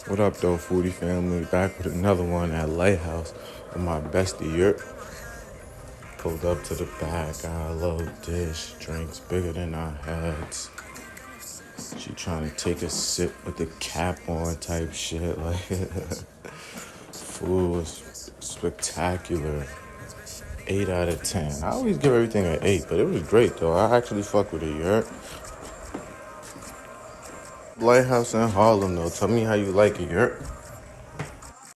What up, though, foodie family? Back with another one at Lighthouse with my bestie Yurt. Pulled up to the back, got a little dish, drinks bigger than our heads. She trying to take a sip with the cap on type shit. Like, food was spectacular. 8 out of 10. I always give everything an 8, but it was great, though. I actually fuck with it, Yurt. Lighthouse in Harlem, though. Tell me how you like it, Yurt.